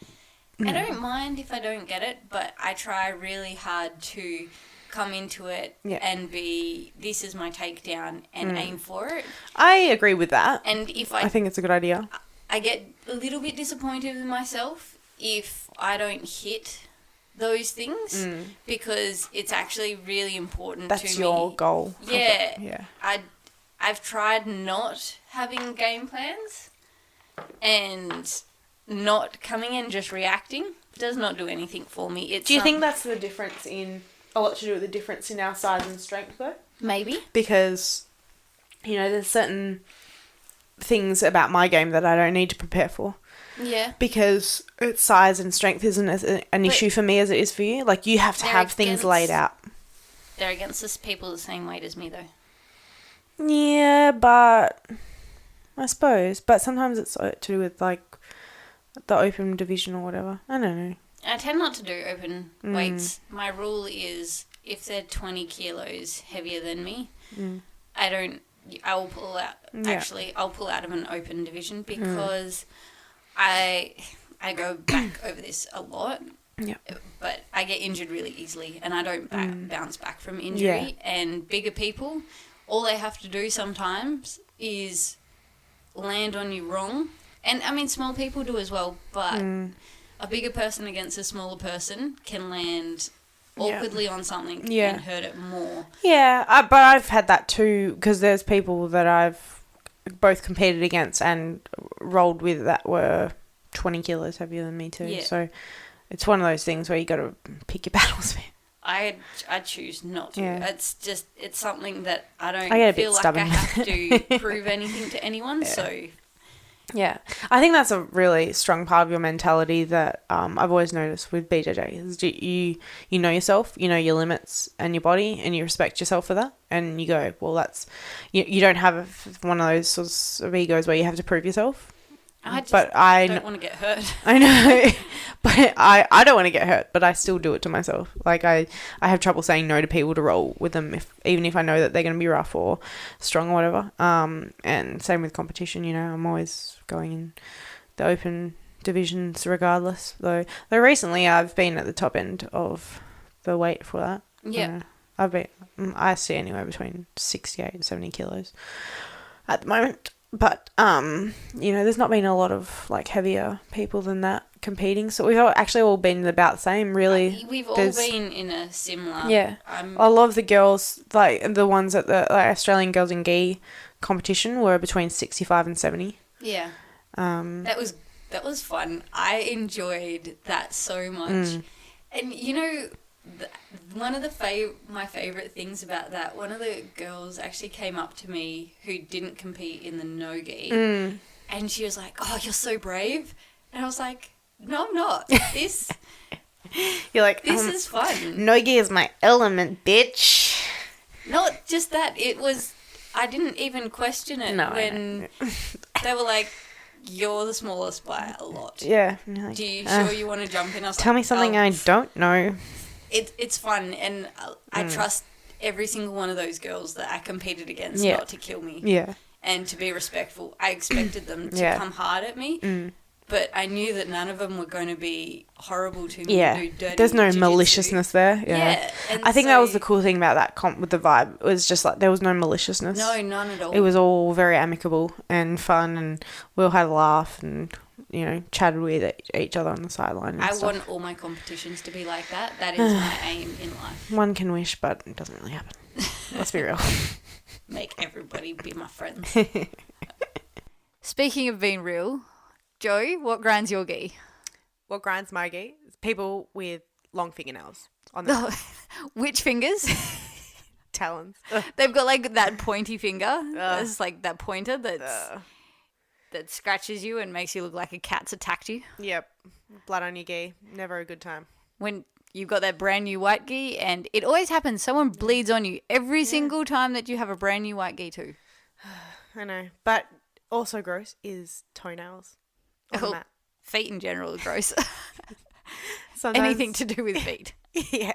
I don't mind if I don't get it, but I try really hard to come into it and be, this is my takedown, and aim for it. I agree with that. And if I think it's a good idea. I get a little bit disappointed with myself if I don't hit those things, because it's actually really important to me. That's your goal. Yeah. Okay. Yeah. I've tried not having game plans, and not coming in just reacting does not do anything for me. Do you think that's the difference a lot to do with the difference in our size and strength, though? Maybe. Because, there's certain things about my game that I don't need to prepare for. Yeah. Because its size and strength isn't an issue for me as it is for you. Like, you have to have things laid out. They're against the people the same weight as me, though. Yeah, but I suppose. But sometimes it's to do with, like, the open division or whatever. I don't know. I tend not to do open weights. My rule is, if they're 20 kilos heavier than me, I will pull out. Yeah. Actually, I'll pull out of an open division, because I go back over this a lot. Yeah. But I get injured really easily, and I don't bounce back from injury. Yeah. And bigger people, all they have to do sometimes is land on you wrong. And, I mean, small people do as well, but a bigger person against a smaller person can land awkwardly on something and hurt it more. Yeah, but I've had that too, because there's people that I've both competed against and rolled with that were 20 kilos heavier than me too. Yeah. So it's one of those things where you got to pick your battles, man. I choose not to. Yeah. It's something that I don't feel like stubborn. I have to prove anything to anyone, so... Yeah, I think that's a really strong part of your mentality that I've always noticed with BJJ is you know yourself, you know your limits and your body, and you respect yourself for that, and you go, well, that's you don't have one of those sorts of egos where you have to prove yourself. I don't want to get hurt. I know, but I don't want to get hurt, but I still do it to myself. Like I have trouble saying no to people to roll with them, even if I know that they're going to be rough or strong or whatever. And same with competition, I'm always going in the open divisions regardless. Though recently I've been at the top end of the weight for that. Yeah. I see anywhere between 68 and 70 kilos at the moment. But, there's not been a lot of, like, heavier people than that competing. So we've actually all been about the same, really. We've all been in a similar... Yeah. A lot of the girls, like, the ones at the Australian Girls in Gi competition were between 65 and 70. Yeah. That was fun. I enjoyed that so much. And, one of my favourite things about that, one of the girls actually came up to me who didn't compete in the no-gi, and she was like, "Oh, you're so brave," and I was like, "No, I'm not. You're like, This is fun. Nogi is my element, bitch. Not just that, I didn't even question it when they were like, you're the smallest by a lot. Yeah. And you're like, Do you sure you want to jump in? I was tell me something I don't know. It's fun, and I trust every single one of those girls that I competed against not to kill me. Yeah. And to be respectful. I expected them to come hard at me, but I knew that none of them were going to be horrible to me. Yeah. Do dirty There's no jiu-jitsu. maliciousness there. Yeah. And I think that was the cool thing about that comp with the vibe. It was just like there was no maliciousness. No, none at all. It was all very amicable and fun, and we all had a laugh and, chatted with each other on the sideline and stuff. want all my competitions to be like that. That is my aim in life. One can wish, but it doesn't really happen. Let's be real. Make everybody be my friends. Speaking of being real, Joe, what grinds your gi? What grinds my gi? People with long fingernails on their Which fingers? talons. They've got like that pointy finger. It's like that pointer that scratches you and makes you look like a cat's attacked you. Yep. Blood on your gi. Never a good time. When you've got that brand new white gi, and it always happens. Someone bleeds on you every single time that you have a brand new white gi too. I know. But also gross is toenails on the mat. Feet in general are gross. Sometimes, Anything to do with feet. Yeah.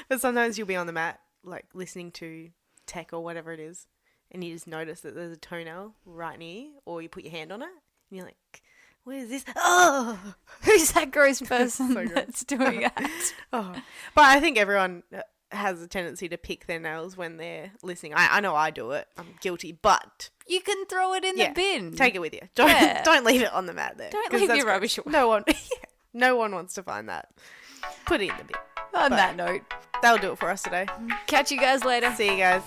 But sometimes you'll be on the mat, like listening to tech or whatever it is, and you just notice that there's a toenail right near you, or you put your hand on it, and you're like, what is this? Oh! Who's that gross person So gross. that's doing that? Oh. But I think everyone has a tendency to pick their nails when they're listening. I know I do it. I'm guilty, but You can throw it in the bin. take it with you. Don't leave it on the mat there. Don't 'cause leave that's your gross. rubbish away. No one wants to find that. Put it in the bin. On that note, That'll do it for us today. catch you guys later. See you guys.